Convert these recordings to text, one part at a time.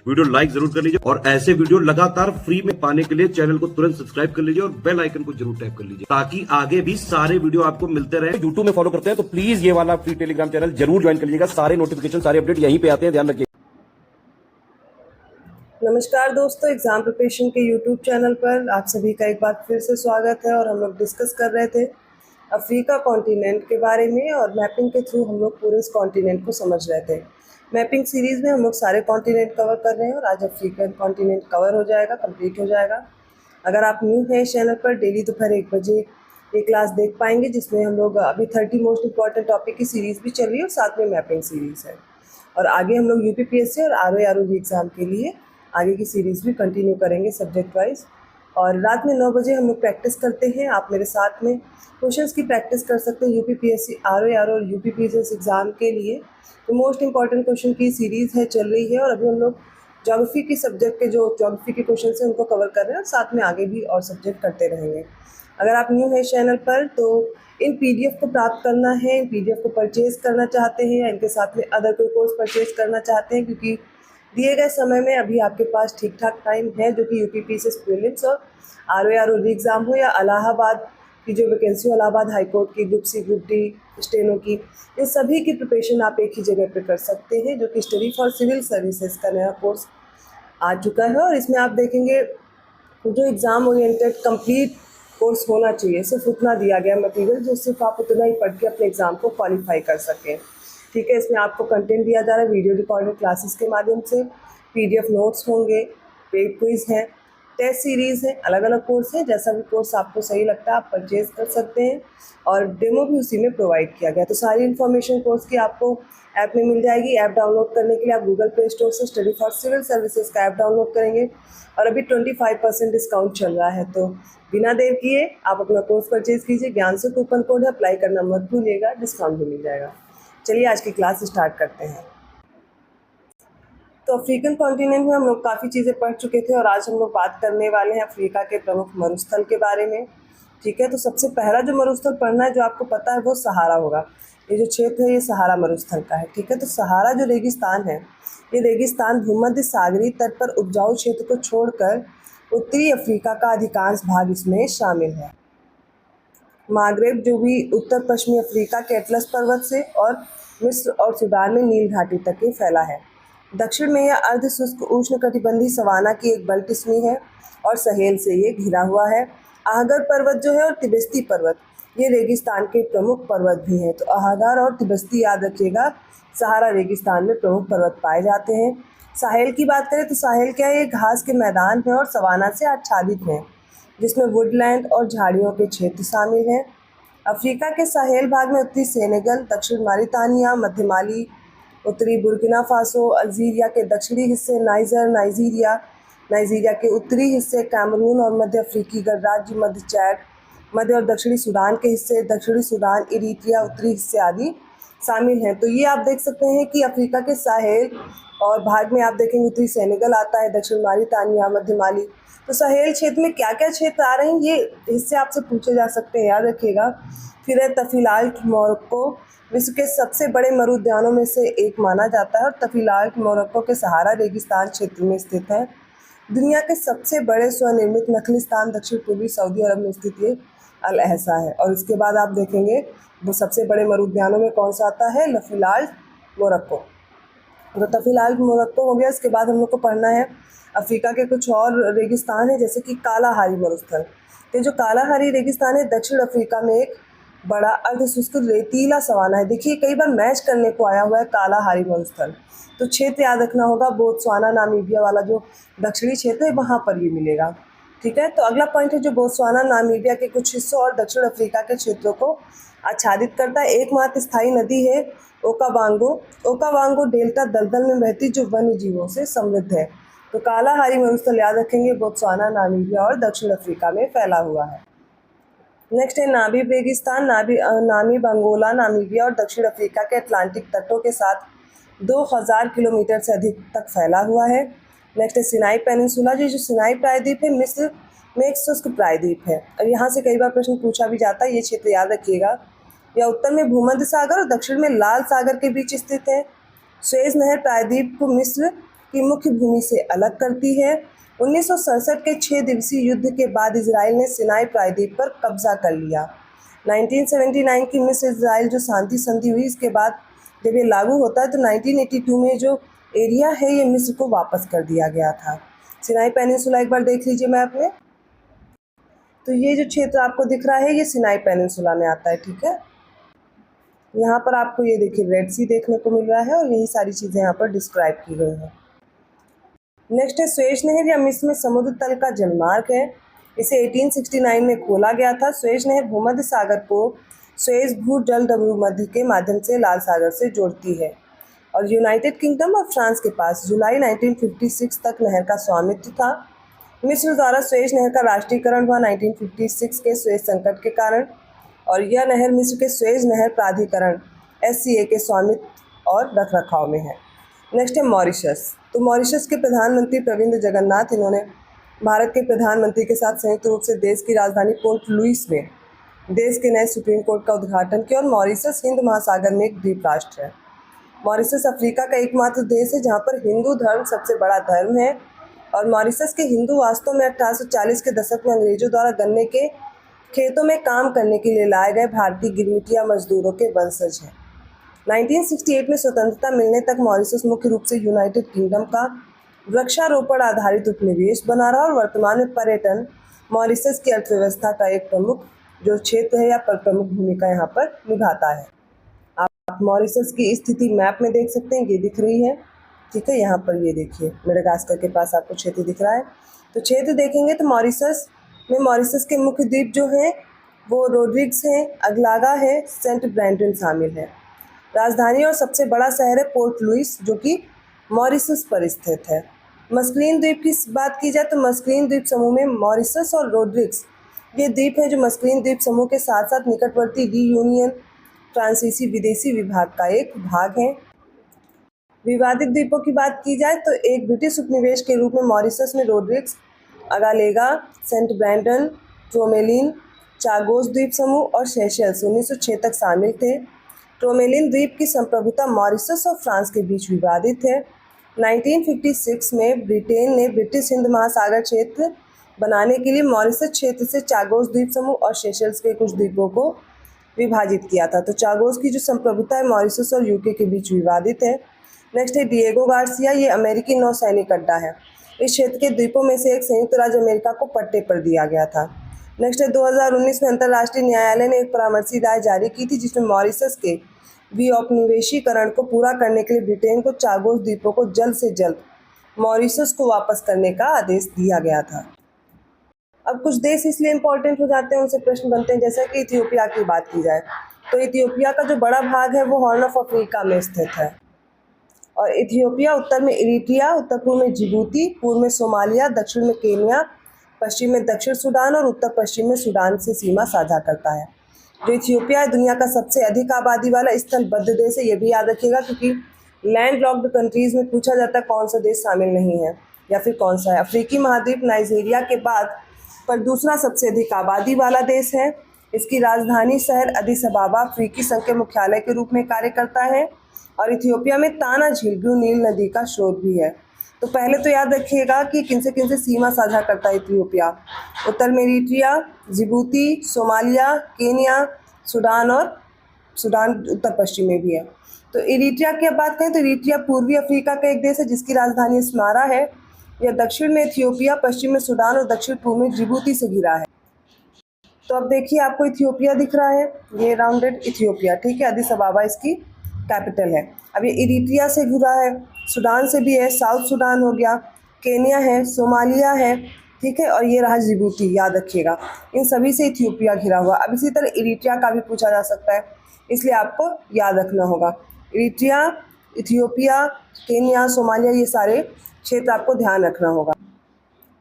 Video like जरूर कर लीजिए और ऐसे वीडियो लगातार फ्री में पाने के लिए चैनल को तुरंत सब्सक्राइब कर लीजिए और बेल आइकन को जरूर टैप कर लीजिए ताकि आगे भी सारे वीडियो आपको मिलते रहे। यूट्यूब में फॉलो करते हैं तो प्लीज ये वाला फ्री टेलीग्राम चैनल जरूर ज्वाइन कर लीजिएगा। सारे नोटिफिकेशन सारे अपडेट यहीं पे आते हैं, ध्यान रखिए। नमस्कार दोस्तों, एग्जाम प्रिपरेशन के यूट्यूब चैनल पर आप सभी का एक बार फिर से स्वागत है। और हम लोग डिस्कस कर रहे थे अफ्रीका कॉन्टिनेंट के बारे में और मैपिंग के थ्रू हम लोग पूरे इस कॉन्टिनेंट को समझ रहे थे। मैपिंग सीरीज़ में हम लोग सारे कॉन्टिनेंट कवर कर रहे हैं और आज अफ्रीकन कॉन्टिनेंट कवर हो जाएगा, कंप्लीट हो जाएगा। अगर आप न्यू हैं इस चैनल पर, डेली दोपहर 1 बजे ये क्लास देख पाएंगे जिसमें हम लोग अभी 30 मोस्ट इंपॉर्टेंट टॉपिक की सीरीज़ भी चल रही है और साथ में मैपिंग सीरीज़ है। और आगे हम लोग यूपीपीएससी और आरओ एग्ज़ाम के लिए आगे की सीरीज़ भी कंटिन्यू करेंगे सब्जेक्ट वाइज। और रात में 9 बजे हम लोग प्रैक्टिस करते हैं। आप मेरे साथ में क्वेश्चंस की प्रैक्टिस कर सकते हैं यूपीपीएससी आरओ और यूपीपीएससी एग्ज़ाम के लिए। तो मोस्ट इंपॉर्टेंट क्वेश्चन की सीरीज़ है, चल रही है। और अभी हम लोग ज्योग्राफी के सब्जेक्ट के जो ज्योग्राफी के क्वेश्चन हैं उनको कवर कर रहे हैं और साथ में आगे भी और सब्जेक्ट करते रहेंगे। अगर आप न्यू हैं इस चैनल पर तो इन पीडीएफ को प्राप्त करना है, इन पीडीएफ को परचेज़ करना चाहते हैं या इनके साथ में अदर कोई कोर्स परचेज़ करना चाहते हैं, क्योंकि दिए गए समय में अभी आपके पास ठीक ठाक टाइम है, जो कि यूपीपीएससी प्रीलिम्स और आरओ एग्ज़ाम हो या इलाहाबाद की जो वैकेंसी इलाहाबाद हाई कोर्ट की group C group D steno की, इन सभी की प्रिपरेशन आप एक ही जगह पे कर सकते हैं, जो कि स्टडी फॉर सिविल सर्विसेज का नया कोर्स आ चुका है। और इसमें आप देखेंगे जो एग्ज़ाम ओरिएंटेड कंप्लीट कोर्स होना चाहिए, सिर्फ उतना दिया गया मटेरियल जो सिर्फ आप उतना ही पढ़ के अपने एग्ज़ाम को क्वालिफाई कर सकें। ठीक है, इसमें आपको कंटेंट दिया जा रहा है वीडियो रिकॉर्डेड क्लासेस के माध्यम से, पीडीएफ नोट्स होंगे, पेड क्विज हैं, टेस्ट सीरीज़ है, अलग अलग कोर्स हैं। जैसा भी कोर्स आपको सही लगता है आप परचेज़ कर सकते हैं और डेमो भी उसी में प्रोवाइड किया गया। तो सारी इन्फॉर्मेशन कोर्स की आपको ऐप में मिल जाएगी। ऐप डाउनलोड करने के लिए आप गूगल प्ले स्टोर से स्टडी फॉर सिविल सर्विसेज का ऐप डाउनलोड करेंगे और अभी 25% डिस्काउंट चल रहा है। तो बिना देर किए आप अपना कोर्स परचेज़ कीजिए। ज्ञान से कूपन कोड है, अप्लाई करना मत भूलिएगा, डिस्काउंट भी मिल जाएगा। चलिए आज की क्लास स्टार्ट करते हैं। तो अफ्रीकन कॉन्टिनेंट में हम लोग काफ़ी चीज़ें पढ़ चुके थे और आज हम लोग बात करने वाले हैं अफ्रीका के प्रमुख मरुस्थल के बारे में। ठीक है, तो सबसे पहला जो मरुस्थल पढ़ना है, जो आपको पता है, वो सहारा होगा। ये जो क्षेत्र है ये सहारा मरुस्थल का है। ठीक है, तो सहारा जो रेगिस्तान है, ये रेगिस्तान भूमध्य सागरीय तट पर उपजाऊ क्षेत्र को छोड़कर उत्तरी अफ्रीका का अधिकांश भाग इसमें शामिल है। मागरेब जो भी उत्तर पश्चिमी अफ्रीका के एटलस पर्वत से और मिस्र और सूडान में नील घाटी तक ही फैला है। दक्षिण में यह अर्ध शुष्क उष्णकटिबंधीय सवाना की एक बल्टिस्मी है और सहेल से ये घिरा हुआ है। आहगर पर्वत जो है और तिब्बती पर्वत, ये रेगिस्तान के प्रमुख पर्वत भी हैं। तो आहगर और तिब्बती याद रखिएगा, सहारा रेगिस्तान में प्रमुख पर्वत पाए जाते हैं। साहेल की बात करें तो साहेल क्या है, ये घास के मैदान है और सवाना से आच्छादित है, जिसमें वुडलैंड और झाड़ियों के क्षेत्र शामिल हैं। अफ्रीका के साहेल भाग में उत्तरी सेनेगल, दक्षिण मारितानिया, मध्य माली, उत्तरी बुर्किना फासो, अल्जीरिया के दक्षिणी हिस्से नाइजर, नाइजीरिया के उत्तरी हिस्से कैमरून और मध्य अफ्रीकी गणराज्य, मध्य चैड, मध्य और दक्षिणी सूडान के हिस्से, दक्षिणी सूडान, इरीट्रिया, उत्तरी हिस्से आदि शामिल हैं। तो ये आप देख सकते हैं कि अफ्रीका के साहेल और भाग में आप देखेंगे उत्तरी सेनेगल आता है, दक्षिण मारितानिया, मध्य माली। तो साहेल क्षेत्र में क्या क्या क्षेत्र आ रहे हैं, ये हिस्से आपसे पूछे जा सकते हैं, याद रखिएगा। फिर है तफीलाल्ट मोरक्को, विश्व के सबसे बड़े मरु उद्यानों में से एक माना जाता है और तफीलाल्ट मोरक्को के सहारा रेगिस्तान क्षेत्र में स्थित है। दुनिया के सबसे बड़े स्वनिर्मित नखलिस्तान दक्षिण पूर्वी सऊदी अरब में स्थित ये अल अहसा है। और इसके बाद आप देखेंगे वो सबसे बड़े मरु उद्यानों में कौन सा आता है, तफीलाल्ट मोरक्को। तो तफीलाल्ट मोरक्को हो गया। इसके बाद हम लोग को पढ़ना है अफ्रीका के कुछ और रेगिस्तान है, जैसे कि कालाहारी मरुस्थल। तो जो कालाहारी रेगिस्तान है दक्षिण अफ्रीका में एक बड़ा अर्धशुष्क रेतीला सवाना है। देखिए कई बार मैच करने को आया हुआ है कालाहारी मरुस्थल, तो क्षेत्र याद रखना होगा, बोत्सवाना नामीबिया वाला जो दक्षिणी क्षेत्र है वहाँ पर ये मिलेगा। ठीक है, तो अगला पॉइंट है जो बोत्सवाना नामीबिया के कुछ हिस्सों और दक्षिण अफ्रीका के क्षेत्रों को आच्छादित करता है। एकमात्र स्थायी नदी है ओकावांगो डेल्टा दलदल में बहती जो वन्य जीवों से समृद्ध है। तो कालाहारी मरुस्थल याद रखेंगे, बोत्सवाना नामीबिया और दक्षिण अफ्रीका में फैला हुआ है। नेक्स्ट है नामीब रेगिस्तान, नामीब अंगोला, नामीबिया और दक्षिण अफ्रीका के अटलांटिक तटों के साथ 2000 किलोमीटर से अधिक तक फैला हुआ है। नेक्स्ट है सिनाई पेनिनसुला, जो सिनाई प्रायद्वीप है, मिस्र में एक शुष्क प्रायद्वीप है और यहाँ से कई बार प्रश्न पूछा भी जाता है, ये क्षेत्र याद रखिएगा। यह उत्तर में भूमध्य सागर और दक्षिण में लाल सागर के बीच स्थित है। सुएज नहर प्रायद्वीप को मिस्र की मुख्य भूमि से अलग करती है। 1967 के 6 दिवसीय युद्ध के बाद इजराइल ने सिनाई प्रायद्वीप पर कब्जा कर लिया। 1979 की मिस इजराइल जो शांति संधि हुई, इसके बाद जब ये लागू होता है तो 1982 में जो एरिया है ये मिस्र को वापस कर दिया गया था। सिनाई पेनिनसुला एक बार देख लीजिए मैप में। तो ये जो क्षेत्र आपको दिख रहा है ये सिनाई पेनिनसुला में आता है, ठीक है। यहाँ पर आपको ये देखिए रेड सी देखने को मिल रहा है और यही सारी चीज़ें यहाँ पर डिस्क्राइब की गई हैं। नेक्स्ट है स्वेज नहर या मिस्र में समुद्र तल का जलमार्ग है। इसे 1869 में खोला गया था। स्वेज नहर भूमध्य सागर को स्वेज भू जल मध्य के माध्यम से लाल सागर से जोड़ती है और यूनाइटेड किंगडम और फ्रांस के पास जुलाई 1956 तक नहर का स्वामित्व था। मिस्र द्वारा स्वेज नहर का राष्ट्रीयकरण हुआ 1956 के स्वेज संकट के कारण और यह नहर मिस्र के स्वेज नहर प्राधिकरण SCA के स्वामित्व और रखरखाव में है। नेक्स्ट है मॉरिशस। तो मॉरिशस के प्रधानमंत्री प्रविंद्र जगन्नाथ, इन्होंने भारत के प्रधानमंत्री के साथ संयुक्त रूप से देश की राजधानी पोर्ट लुइस में देश के नए सुप्रीम कोर्ट का उद्घाटन किया और मॉरिशस हिंद महासागर में एक द्वीप राष्ट्र है। मॉरिशस अफ्रीका का एकमात्र देश है जहाँ पर हिंदू धर्म सबसे बड़ा धर्म है और मॉरिशस के हिंदू वास्तव में 1840 के दशक में अंग्रेजों द्वारा गन्ने के खेतों में काम करने के लिए लाए गए भारतीय गिरमिटिया मजदूरों के वंशज हैं। 1968 में स्वतंत्रता मिलने तक मॉरिशस मुख्य रूप से यूनाइटेड किंगडम का वृक्षारोपण आधारित उपनिवेश बना रहा और वर्तमान में पर्यटन मॉरिशस की अर्थव्यवस्था का एक प्रमुख जो क्षेत्र है या प्रमुख भूमिका यहाँ पर निभाता है। आप मॉरिशस की स्थिति मैप में देख सकते हैं, ये दिख रही है, ठीक है। यहाँ पर ये देखिए मेडागास्कर के पास आपको क्षेत्र दिख रहा है। तो क्षेत्र देखेंगे तो मॉरिशस के मुख्य द्वीप जो हैं वो रोड्रिग्स हैं, अगलागा है, सेंट ब्रेंटन शामिल है। राजधानी और सबसे बड़ा शहर है पोर्ट लुइस जो कि मॉरिशस पर स्थित है। मस्कलिन द्वीप की बात की जाए तो मस्कलिन द्वीप समूह में मॉरिशस और रोड्रिग्स ये द्वीप है जो मस्कलिन द्वीप समूह के साथ साथ निकटवर्ती रीयूनियन फ्रांसीसी विदेशी विभाग का एक भाग है। विवादित द्वीपों की बात की जाए तो एक ब्रिटिश उपनिवेश के रूप में मॉरिशस में रोड्रिग्स, अगालेगा, सेंट ब्रेंटन, ट्रोमेलिन, चागोस द्वीप समूह और सेशेल्स 1906 तक शामिल थे। ट्रोमेलिन द्वीप की संप्रभुता मॉरिशस और फ्रांस के बीच विवादित है। 1956 में ब्रिटेन ने ब्रिटिश हिंद महासागर क्षेत्र बनाने के लिए मॉरिशस क्षेत्र से चागोस द्वीप समूह और सेशेल्स के कुछ द्वीपों को विभाजित किया था। तो चागोस की जो संप्रभुता है मॉरिशस और यूके के बीच विवादित है। नेक्स्ट है डिएगो गार्सिया, ये अमेरिकी नौसैनिक अड्डा है। इस क्षेत्र के द्वीपों में से एक संयुक्त राज्य अमेरिका को पट्टे पर दिया गया था। नेक्स्ट है 2019 में अंतर्राष्ट्रीय न्यायालय ने एक परामर्शी राय जारी की थी जिसमें मॉरिशस के विऔपनिवेशीकरण को पूरा करने के लिए ब्रिटेन को चागोस द्वीपों को जल्द से जल्द मॉरिशस को वापस करने का आदेश दिया गया था। अब कुछ देश इसलिए इम्पोर्टेंट हो जाते हैं, उनसे प्रश्न बनते हैं, जैसा कि इथियोपिया की बात की जाए तो इथियोपिया का जो बड़ा भाग है वो हॉर्न ऑफ अफ्रीका में स्थित है और इथियोपिया उत्तर में इरिट्रिया, उत्तर पूर्व में जिबूती, पूर्व में सोमालिया, दक्षिण में केन्या, पश्चिम में दक्षिण सूडान और उत्तर पश्चिम में सूडान से सीमा साझा करता है। जो इथियोपिया है दुनिया का सबसे अधिक आबादी वाला स्थलबद्ध देश है, ये भी याद रखिएगा क्योंकि लैंड लॉक्ड कंट्रीज में पूछा जाता है कौन सा देश शामिल नहीं है या फिर कौन सा है। अफ्रीकी महाद्वीप नाइजीरिया के बाद पर दूसरा सबसे अधिक आबादी वाला देश है। इसकी राजधानी शहर अदिस अबाबा अफ्रीकी संघ के मुख्यालय के रूप में कार्य करता है और इथियोपिया में ताना झील ब्लू नील नदी का स्रोत भी है। तो पहले तो याद रखिएगा कि किनसे सीमा साझा करता है इथियोपिया। उत्तर में Eritrea, Djibouti, Somalia, Kenya, Sudan और सूडान उत्तर पश्चिम में भी है। तो इरिट्रिया की बात करें तो इरिट्रिया पूर्वी अफ्रीका का एक देश है जिसकी राजधानी अस्मारा है। यह दक्षिण में इथियोपिया, पश्चिम में सूडान और दक्षिण पूर्व में जिबूती से घिरा है। तो अब देखिए आपको इथियोपिया दिख रहा है, ये राउंडेड इथियोपिया, ठीक है। अदिस अबाबा इसकी कैपिटल है। अब ये इरिट्रिया से घिरा है, सूडान से भी है, साउथ सूडान हो गया, केन्या है, सोमालिया है, ठीक है, और ये रहा जिबूती, याद रखिएगा। इन सभी से इथियोपिया घिरा हुआ। अब इसी तरह इरिट्रिया का भी पूछा जा सकता है, इसलिए आपको याद रखना होगा। इरिट्रिया, इथियोपिया, केन्या, सोमालिया, ये सारे क्षेत्र आपको ध्यान रखना होगा।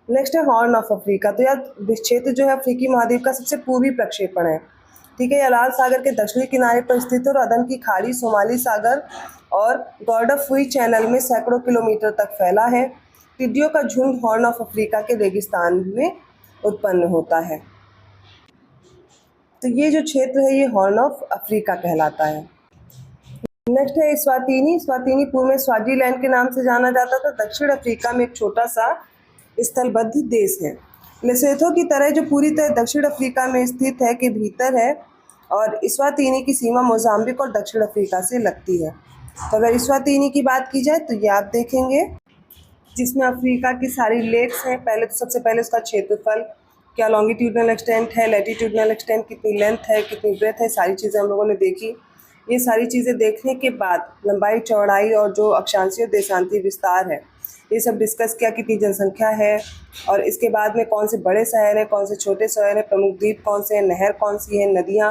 नेक्स्ट है हॉर्न ऑफ अफ्रीका। तो यह क्षेत्र जो है अफ्रीकी महाद्वीप का सबसे पूर्वी प्रक्षेपण है, ठीक है। यह लाल सागर के दक्षिणी किनारे पर स्थित है और अदन की खाड़ी, सोमाली सागर और गॉर्डोफुई चैनल में सैकड़ों किलोमीटर तक फैला है। टिड्डियों का झुंड हॉर्न ऑफ अफ्रीका के रेगिस्तान में उत्पन्न होता है। तो ये जो क्षेत्र है ये हॉर्न ऑफ अफ्रीका कहलाता है। नेक्स्ट है स्वातिनी। स्वातिनी पूर्व में स्वाजीलैंड के नाम से जाना जाता था। दक्षिण अफ्रीका में एक छोटा सा स्थलबद्ध देश है। लेसोथो की तरह जो पूरी तरह दक्षिण अफ्रीका में स्थित है के भीतर है, और स्वातिनी की सीमा मोजाम्बिक और दक्षिण अफ्रीका से लगती है। तो अगर स्वातिनी की बात की जाए तो ये आप देखेंगे, जिसमें अफ्रीका की सारी लेक्स हैं। पहले तो सबसे पहले उसका क्षेत्रफल, क्या लॉन्गिट्यूडनल एक्सटेंट है, लैटिट्यूडनल एक्सटेंट, कितनी लेंथ है, कितनी ब्रेथ है, सारी चीज़ें हम लोगों ने देखी। ये सारी चीज़ें देखने के बाद लंबाई, चौड़ाई और जो अक्षांशीय देशांतीय विस्तार है, ये सब डिस्कस किया, कितनी जनसंख्या है, और इसके बाद में कौन से बड़े शहर हैं, कौन से छोटे शहर हैं, प्रमुख द्वीप कौन से हैं, नहर कौन सी है, नदियाँ,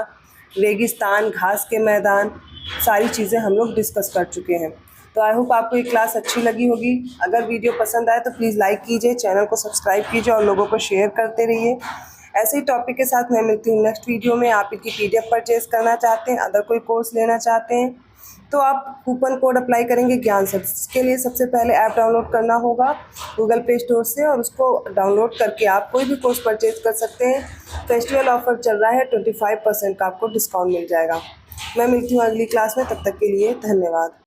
रेगिस्तान, घास के मैदान, सारी चीज़ें हम लोग डिस्कस कर चुके हैं। तो आई होप आपको ये क्लास अच्छी लगी होगी। अगर वीडियो पसंद आए तो प्लीज़ लाइक कीजिए, चैनल को सब्सक्राइब कीजिए और लोगों को शेयर करते रहिए। ऐसे ही टॉपिक के साथ मैं मिलती हूँ नेक्स्ट वीडियो में। आप इनकी PDF परचेज़ करना चाहते हैं, अदर कोई कोर्स लेना चाहते हैं, तो आप कूपन कोड अप्लाई करेंगे ज्ञान सर। इसके लिए सबसे पहले ऐप डाउनलोड करना होगा गूगल प्ले स्टोर से, और उसको डाउनलोड करके आप कोई भी कोर्स परचेज कर सकते हैं। फेस्टिवल ऑफर चल रहा है, 25% का आपको डिस्काउंट मिल जाएगा। मैं मिलती हूँ अगली क्लास में, तब तक के लिए धन्यवाद।